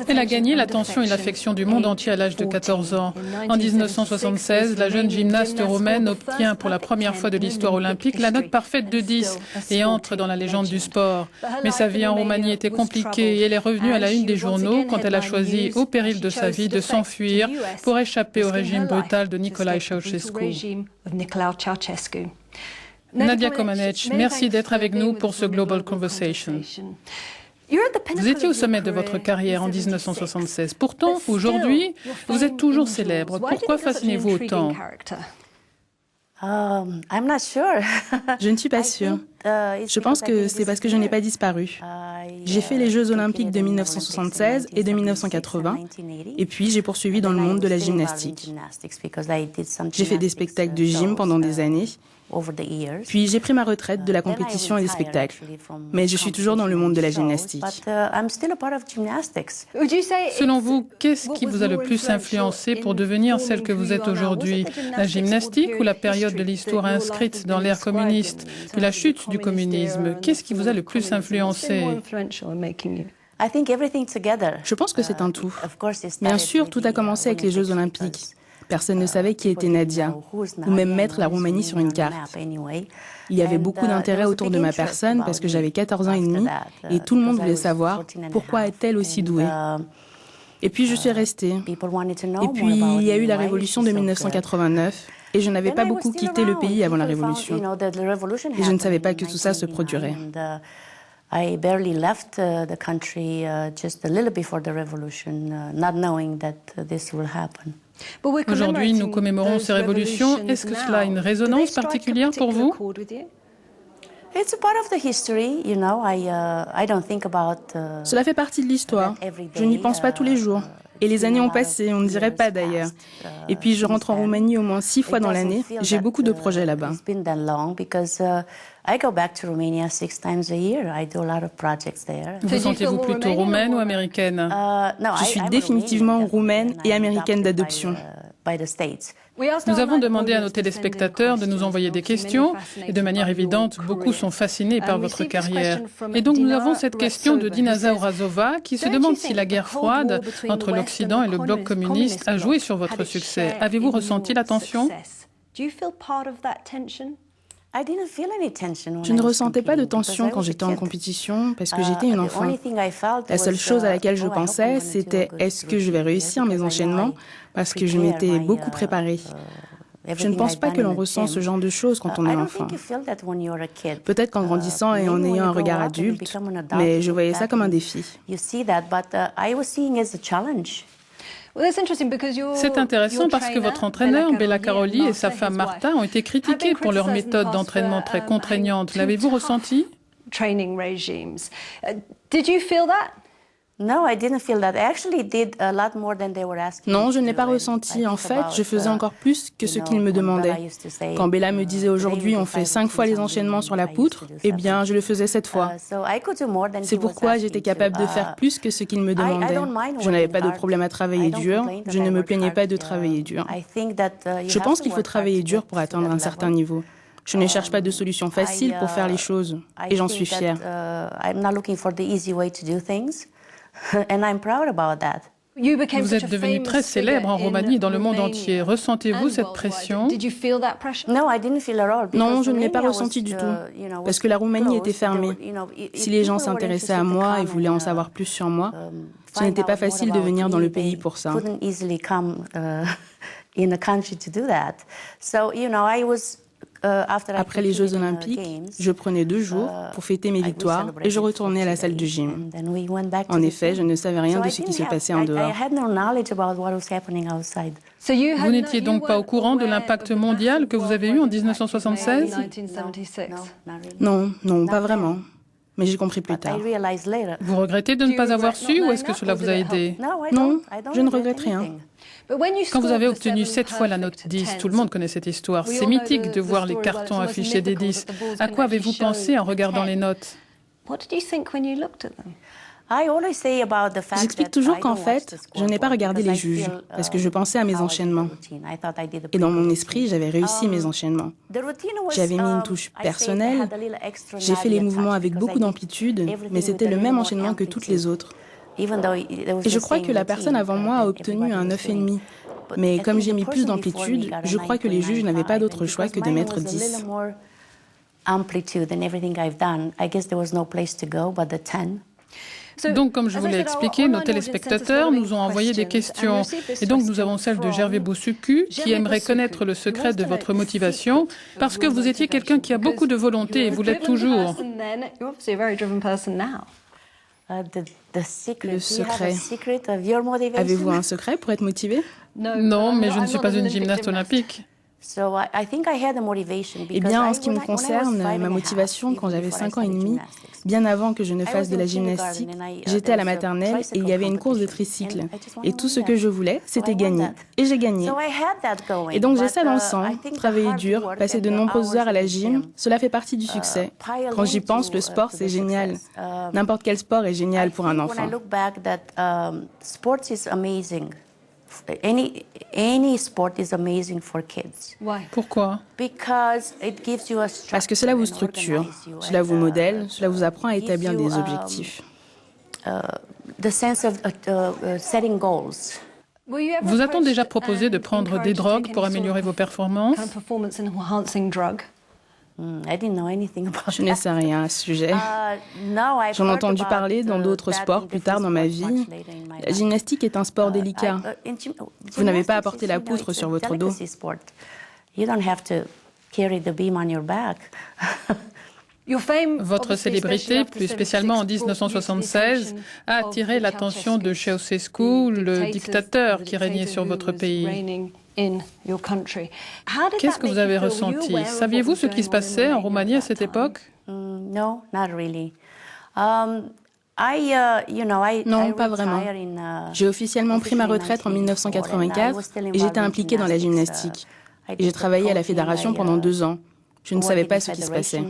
Elle a gagné l'attention et l'affection du monde entier à l'âge de 14 ans. En 1976, la jeune gymnaste roumaine obtient pour la première fois de l'histoire olympique la note parfaite de 10 et entre dans la légende du sport. Mais sa vie en Roumanie était compliquée et elle est revenue à la une des journaux quand elle a choisi, au péril de sa vie, de s'enfuir pour échapper au régime brutal de Nicolae Ceausescu. Nadia Comaneci, merci d'être avec nous pour ce Global Conversation. Vous étiez au sommet de votre carrière en 1976. Pourtant, aujourd'hui, vous êtes toujours célèbre. Pourquoi fascinez-vous autant? Je ne suis pas sûre. Je pense que c'est parce que je n'ai pas disparu. J'ai fait les Jeux olympiques de 1976 et de 1980, et puis j'ai poursuivi dans le monde de la gymnastique. J'ai fait des spectacles de gym pendant des années, puis j'ai pris ma retraite de la compétition et des spectacles. Mais je suis toujours dans le monde de la gymnastique. Selon vous, qu'est-ce qui vous a le plus influencé pour devenir celle que vous êtes aujourd'hui? La gymnastique ou la période de l'histoire inscrite dans l'ère communiste, puis la chute du communisme? Qu'est-ce qui vous a le plus influencé? Je pense que c'est un tout. Bien sûr, tout a commencé avec les Jeux olympiques. Personne ne savait qui était Nadia, ou même mettre la Roumanie sur une carte. Il y avait beaucoup d'intérêt autour de ma personne parce que j'avais 14 ans et demi et tout le monde voulait savoir pourquoi est-elle aussi douée. Et puis je suis restée. Et puis il y a eu la révolution de 1989 et je n'avais pas beaucoup quitté le pays avant la révolution. Et je ne savais pas que tout ça se produirait. I barely left the country just a little before the revolution, not knowing that this will happen. Aujourd'hui, nous commémorons ces révolutions. Est-ce que cela a une résonance particulière pour vous? Cela fait partie de l'histoire. Je n'y pense pas tous les jours. Et les années ont passé, on ne dirait pas d'ailleurs. Et puis je rentre en Roumanie au moins 6 fois dans l'année. J'ai beaucoup de projets là-bas. Vous sentez-vous plutôt roumaine ou américaine? Je suis définitivement roumaine et américaine d'adoption. Nous avons demandé à nos téléspectateurs de nous envoyer des questions et de manière évidente, beaucoup sont fascinés par votre carrière. Et donc nous avons cette question de Dinaza Urazova qui se demande si la guerre froide entre l'Occident et le bloc communiste a joué sur votre succès. Avez-vous ressenti la tension? Je ne ressentais pas de tension quand j'étais en compétition parce que j'étais une enfant. La seule chose à laquelle je pensais, c'était est-ce que je vais réussir mes enchaînements parce que je m'étais beaucoup préparée. Je ne pense pas que l'on ressent ce genre de choses quand on est enfant. Peut-être qu'en grandissant et en ayant un regard adulte, mais je voyais ça comme un défi. C'est intéressant parce que votre entraîneur, Bela Karolyi, et sa femme Marta ont été critiqués pour leur méthode d'entraînement très contraignante. L'avez-vous ressenti? Non, je ne l'ai pas ressenti. En fait, je faisais encore plus que ce qu'il me demandait. Quand Bella me disait aujourd'hui on fait 5 fois les enchaînements sur la poutre, eh bien, je le faisais 7 fois. C'est pourquoi j'étais capable de faire plus que ce qu'il me demandait. Je n'avais pas de problème à travailler dur. Je ne me plaignais pas de travailler dur. Je pense qu'il faut travailler dur pour atteindre un certain niveau. Je ne cherche pas de solution facile pour faire les choses. Et j'en suis fière. Vous êtes devenu très célèbre en Roumanie et dans le monde entier. Ressentez-vous cette pression? Non, je ne l'ai pas ressenti du tout, parce que la Roumanie était fermée. Si les gens s'intéressaient à moi et voulaient en savoir plus sur moi, ce n'était pas facile de venir dans le pays pour ça. Après les Jeux olympiques, je prenais 2 jours pour fêter mes victoires et je retournais à la salle de gym. En effet, je ne savais rien de ce qui se passait en dehors. Vous n'étiez donc pas au courant de l'impact mondial que vous avez eu en 1976? Non, pas vraiment. Mais j'ai compris plus tard. Vous regrettez de ne pas avoir su ou est-ce que cela vous a aidé? Non, je ne regrette rien. Quand vous avez obtenu 7 fois la note 10, tout le monde connaît cette histoire. C'est mythique de voir les cartons affichés des 10. À quoi avez-vous pensé en regardant les notes? J'explique toujours qu'en fait, je n'ai pas regardé les juges parce que je pensais à mes enchaînements. Et dans mon esprit, j'avais réussi mes enchaînements. J'avais mis une touche personnelle, j'ai fait les mouvements avec beaucoup d'amplitude, mais c'était le même enchaînement que toutes les autres. Et je crois que la personne avant moi a obtenu un 9,5. Mais comme j'ai mis plus d'amplitude, je crois que les juges n'avaient pas d'autre choix que de mettre 10. Donc, comme je vous l'ai expliqué, nos téléspectateurs nous ont envoyé des questions. Et donc, nous avons celle de Gervais Bosuku, qui aimerait connaître le secret de votre motivation, parce que vous étiez quelqu'un qui a beaucoup de volonté, et vous l'êtes toujours. Le secret. Avez-vous un secret pour être motivé? Non, mais je ne suis pas une gymnaste olympique. Eh bien, en ce qui me concerne, ma motivation, quand j'avais 5 ans et demi, bien avant que je ne fasse de la gymnastique, j'étais à la maternelle et il y avait une course de tricycle. Et tout ce que je voulais, c'était gagner. Et j'ai gagné. Et donc j'ai ça dans le sang, travailler dur, passer de nombreuses heures à la gym, cela fait partie du succès. Quand j'y pense, le sport, c'est génial. N'importe quel sport est génial pour un enfant. Any sport is amazing for kids. Pourquoi? Parce que cela vous structure, cela vous modèle, cela vous apprend à établir des objectifs. Vous a-t-on déjà proposé de prendre des drogues pour améliorer vos performances? Je ne sais rien à ce sujet. J'en ai entendu parler dans d'autres sports plus tard dans ma vie. La gymnastique est un sport délicat. Vous n'avez pas à porter la poutre sur votre dos. Votre célébrité, plus spécialement en 1976, a attiré l'attention de Ceausescu, le dictateur qui régnait sur votre pays. Qu'est-ce que vous avez ressenti? Saviez-vous ce qui se passait en Roumanie à cette époque? Non, pas vraiment. J'ai officiellement pris ma retraite en 1984 et j'étais impliquée dans la gymnastique. Et j'ai travaillé à la fédération pendant 2 ans. Je ne savais pas ce qui se passait.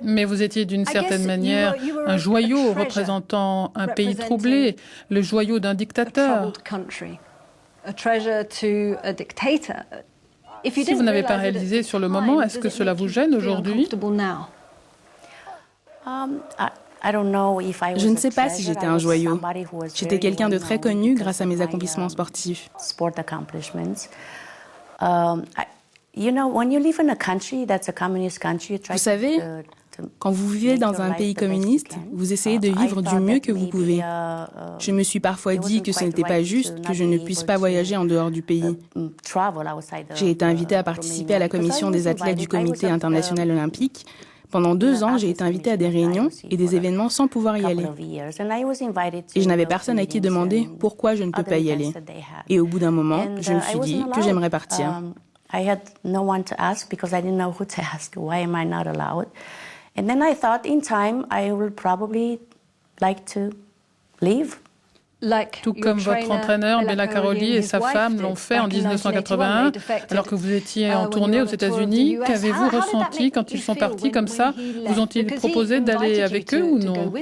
Mais vous étiez d'une certaine manière un joyau représentant un pays troublé, le joyau d'un dictateur. Si vous n'avez pas réalisé sur le moment, est-ce que cela vous gêne aujourd'hui? Je ne sais pas si j'étais un joyau. J'étais quelqu'un de très connu grâce à mes accomplissements sportifs. Vous savez, quand vous vivez dans un pays communiste, vous essayez de vivre du mieux que vous pouvez. Je me suis parfois dit que ce n'était pas juste que je ne puisse pas voyager en dehors du pays. J'ai été invitée à participer à la commission des athlètes du Comité international olympique. Pendant 2 ans, j'ai été invitée à des réunions et des événements sans pouvoir y aller. Et je n'avais personne à qui demander pourquoi je ne peux pas y aller. Et au bout d'un moment, je me suis dit que j'aimerais partir. I had no one to ask because I didn't know who to ask. Why am I not allowed? And then I thought, in time, I will probably like to leave. Tout comme votre entraîneur Bela Karolyi et sa femme l'ont fait en 1981, alors que vous étiez en tournée aux États-Unis. Qu'avez-vous ressenti quand ils sont partis comme ça? Vous ont-ils proposé d'aller avec eux ou non?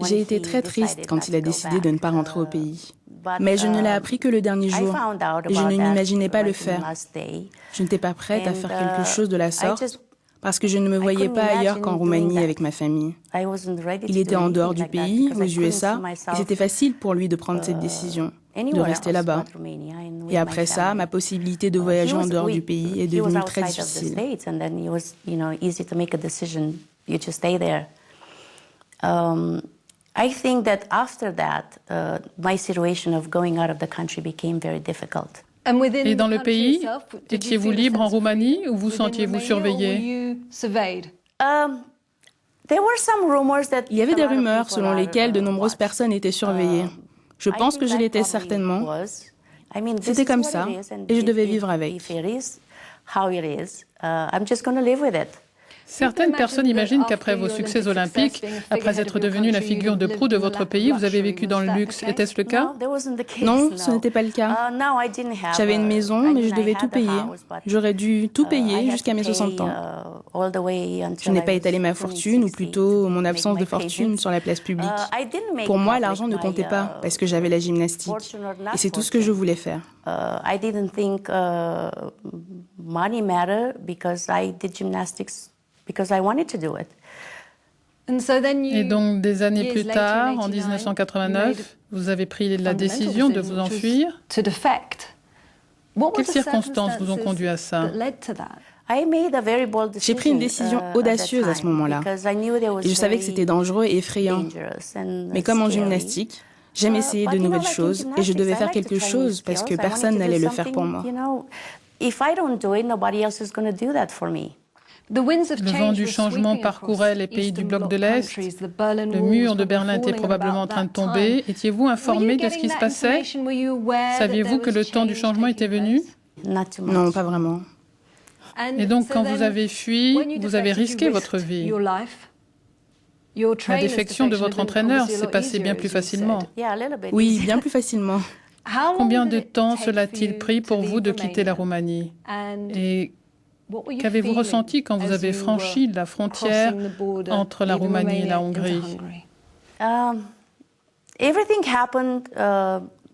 J'ai été très triste quand il a décidé de ne pas rentrer au pays. Mais je ne l'ai appris que le dernier jour et je ne m'imaginais pas le faire. Je n'étais pas prête à faire quelque chose de la sorte parce que je ne me voyais pas ailleurs qu'en Roumanie avec ma famille. Il était en dehors du pays, aux USA, et c'était facile pour lui de prendre cette décision, de rester là-bas. Et après ça, ma possibilité de voyager en dehors du pays est devenue très difficile. I think that after that, my situation of going out of the country became very difficult. Et dans le pays, étiez-vous libre en Roumanie ou vous sentiez-vous surveillé? Il y avait des rumeurs selon lesquelles de nombreuses personnes étaient surveillées. Je pense que je l'étais certainement. C'était comme ça et je devais vivre avec. Certaines personnes imaginent qu'après vos succès olympiques, après être devenue la figure de proue de votre pays, vous avez vécu dans le luxe. Était-ce le cas? Non, ce n'était pas le cas. J'avais une maison, mais je devais tout payer. J'aurais dû tout payer jusqu'à mes 60 ans. Je n'ai pas étalé ma fortune, ou plutôt mon absence de fortune, sur la place publique. Pour moi, l'argent ne comptait pas, parce que j'avais la gymnastique. Et c'est tout ce que je voulais faire. I didn't think money mattered because I did gymnastics because I wanted to do it. Et donc, des années plus tard, en 1989, vous avez pris la décision de vous enfuir. Quelles circonstances vous ont conduit à ça? J'ai pris une décision audacieuse à ce moment-là. Et je savais que c'était dangereux et effrayant. Mais comme en gymnastique, j'aime essayer de nouvelles choses et je devais faire quelque chose parce que personne n'allait le faire pour moi. Le vent du changement parcourait les pays du bloc de l'Est. Le mur de Berlin était probablement en train de tomber. Étiez-vous informé de ce qui se passait? Saviez-vous que le temps du changement était venu? Non, pas vraiment. Et donc, quand vous avez fui, vous avez risqué votre vie. La défection de votre entraîneur s'est passée bien plus facilement. Oui, bien plus facilement. Combien de temps cela a-t-il pris pour vous de quitter la Roumanie? Et qu'avez-vous ressenti quand vous avez franchi la frontière entre la Roumanie et la Hongrie?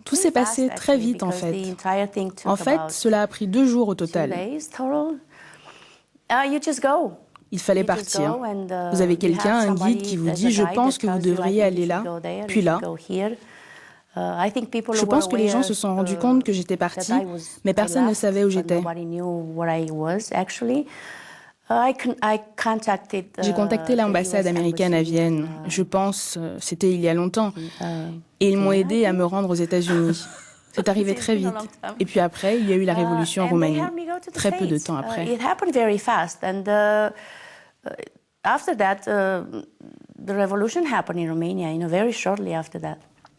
Tout s'est passé très vite, en fait. En fait, cela a pris 2 jours au total. Il fallait partir. Vous avez quelqu'un, un guide, qui vous dit « Je pense que vous devriez aller là, puis là ». Je pense que les gens se sont rendus compte que j'étais partie, mais personne ne savait où j'étais. J'ai contacté l'ambassade américaine à Vienne. Je pense, c'était il y a longtemps. Et ils m'ont aidé à me rendre aux États-Unis. C'est arrivé très vite. Et puis après, il y a eu la révolution en Roumanie, très peu de temps après.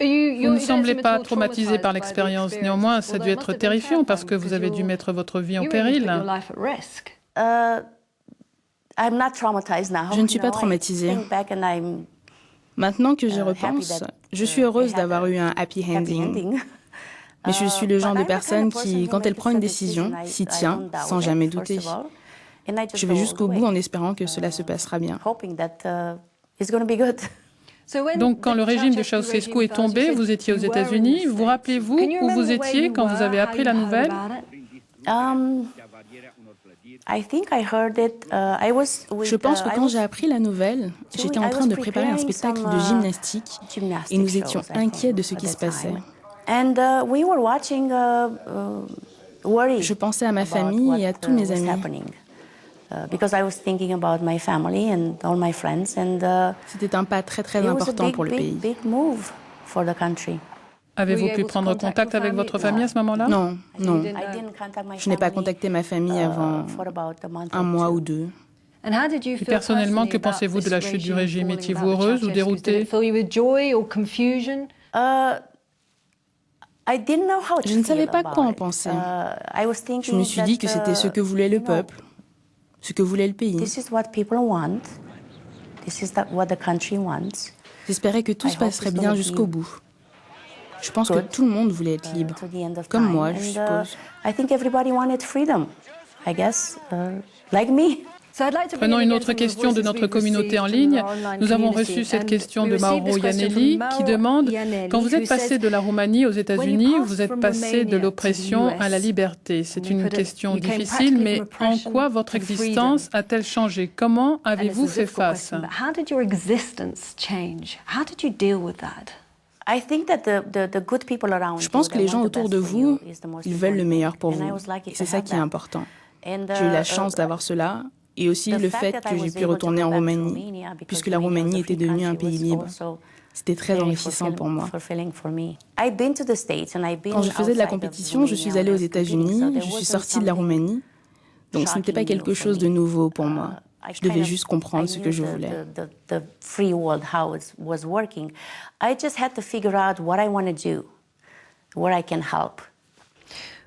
Vous ne semblez pas traumatisé par l'expérience. Néanmoins, ça a dû être terrifiant parce que vous avez dû mettre votre vie en péril. Je ne suis pas traumatisée. Maintenant que j'y repense, je suis heureuse d'avoir eu un happy ending. Mais je suis le genre de personne qui, quand elle prend une décision, s'y tient sans jamais douter. Je vais jusqu'au bout en espérant que cela se passera bien. Donc, quand le régime de Ceausescu est tombé, vous étiez aux États-Unis. Vous rappelez-vous où vous étiez quand vous avez appris la nouvelle? Je pense que quand j'ai appris la nouvelle, j'étais en train de préparer un spectacle de gymnastique et nous étions inquiets de ce qui se passait. Je pensais à ma famille et à tous mes amis. C'était un pas très très important pour le pays. Avez-vous pu prendre contact avec votre famille à ce moment-là? Non, non. Je n'ai pas contacté ma famille avant 1 mois ou 2. Et personnellement, que pensez-vous de la chute du régime? Étiez-vous heureuse ou déroutée? Je ne savais pas quoi en penser. Je me suis dit que c'était ce que voulait le peuple, ce que voulait le pays. J'espérais que tout se passerait bien jusqu'au bout. Je pense que tout le monde voulait être libre, comme moi, je suppose. Prenons une autre question de notre communauté en ligne. Nous avons reçu cette question de Mauro Iannelli qui demande « Quand vous êtes passé de la Roumanie aux États-Unis, vous êtes passé de l'oppression à la liberté. C'est une question difficile, mais en quoi votre existence a-t-elle changé? Comment avez-vous fait face ?» Je pense que les gens autour de vous, ils veulent le meilleur pour vous. Et c'est ça qui est important. J'ai eu la chance d'avoir cela. Et aussi le fait que j'ai pu retourner en Roumanie, puisque la Roumanie était devenue un pays libre. C'était très enrichissant pour moi. Quand je faisais de la compétition, je suis allée aux États-Unis, je suis sortie de la Roumanie. Donc ce n'était pas quelque chose de nouveau pour moi. Je devais juste comprendre ce que je voulais.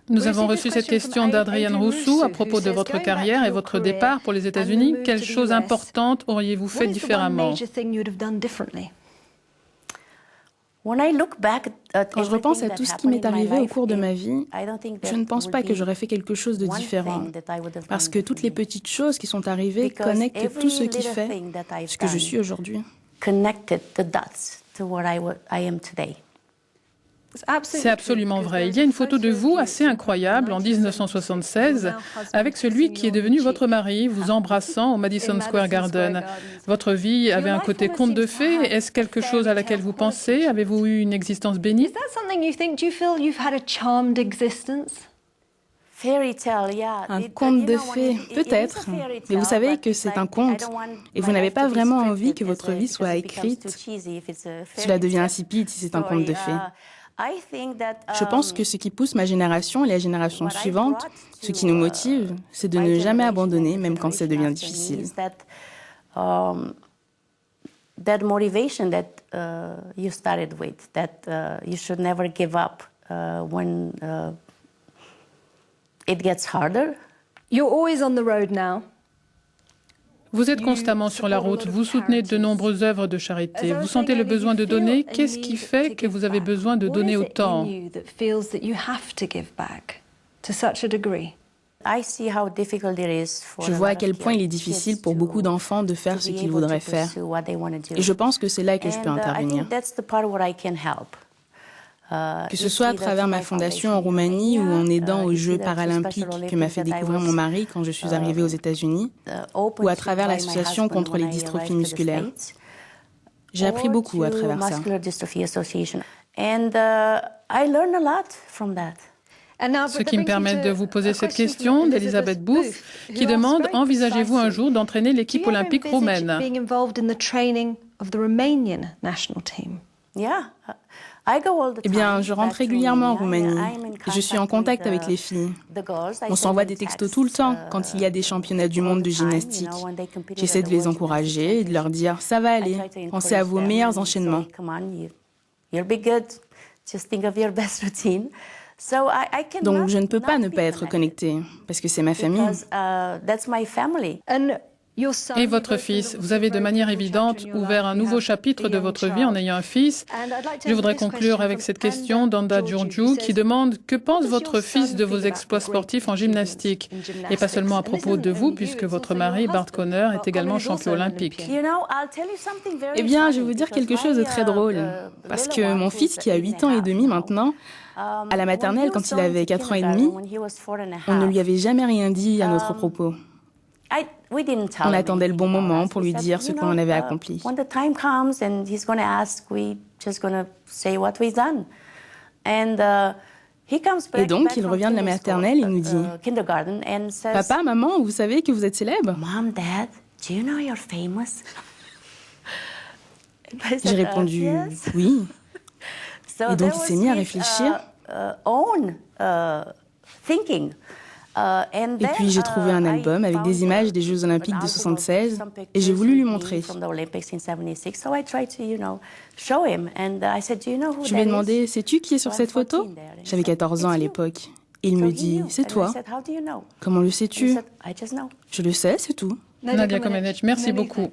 Nous avons reçu cette question d'Adrienne Roussou à propos de votre carrière et votre départ pour les États-Unis. Quelles choses importantes auriez-vous fait différemment? Quand je repense à tout ce qui m'est arrivé au cours de ma vie, je ne pense pas que j'aurais fait quelque chose de différent, parce que toutes les petites choses qui sont arrivées connectent tout ce qui fait ce que je suis aujourd'hui. C'est absolument vrai. Il y a une photo de vous assez incroyable en 1976 avec celui qui est devenu votre mari, vous embrassant au Madison Square Garden. Votre vie avait un côté conte de fées. Est-ce quelque chose à laquelle vous pensez? Avez-vous eu une existence bénie? Un conte de fées, peut-être, mais vous savez que c'est un conte et vous n'avez pas vraiment envie que votre vie soit écrite. Cela devient insipide si c'est un conte de fées. Je pense que ce qui pousse ma génération et la génération suivante, ce qui nous motive, c'est de ne jamais abandonner, même quand ça devient difficile. That motivation that you started with, that you should never give up when it gets harder. You're always on the road now. Vous êtes constamment sur la route, vous soutenez de nombreuses œuvres de charité, vous sentez le besoin de donner. Qu'est-ce qui fait que vous avez besoin de donner autant? Je vois à quel point il est difficile pour beaucoup d'enfants de faire ce qu'ils voudraient faire. Et je pense que c'est là que je peux intervenir. Que ce soit à travers ma fondation en Roumanie ou en aidant aux Jeux paralympiques que m'a fait découvrir mon mari quand je suis arrivée aux États-Unis, ou à travers l'association contre les dystrophies musculaires. J'ai appris beaucoup à travers ça. Ce qui me permet de vous poser cette question d'Elizabeth Booth, qui demande « Envisagez-vous un jour d'entraîner l'équipe olympique roumaine ?» Eh bien, je rentre régulièrement en Roumanie et je suis en contact avec les filles. On s'envoie des textos tout le temps quand il y a des championnats du monde de gymnastique. J'essaie de les encourager et de leur dire « ça va aller, pensez à vos meilleurs enchaînements ». Donc, je ne peux pas ne pas être connectée, parce que c'est ma famille. Et votre fils, vous avez de manière évidente ouvert un nouveau chapitre de votre vie en ayant un fils. Je voudrais conclure avec cette question d'Anda Giorgiou qui demande « Que pense votre fils de vos exploits sportifs en gymnastique ?» Et pas seulement à propos de vous, puisque votre mari, Bart Conner, est également champion olympique. Eh bien, je vais vous dire quelque chose de très drôle, parce que mon fils, qui a 8 ans et demi maintenant, à la maternelle, quand il avait 4 ans et demi, on ne lui avait jamais rien dit à notre propos. On attendait le bon moment pour lui dire ce qu'on avait accompli. Et donc, il revient de la maternelle et nous dit « Papa, maman, vous savez que vous êtes célèbre ?» J'ai répondu « Oui ». Et donc, il s'est mis à réfléchir. Et puis j'ai trouvé un album avec des images des Jeux Olympiques de 76 et j'ai voulu lui montrer. Je lui ai demandé « Sais-tu qui est sur cette photo ?» J'avais 14 ans à l'époque. Et il me dit « C'est toi. » Comment le sais-tu ? Je le sais, c'est tout. Nadia Comaneci, merci beaucoup.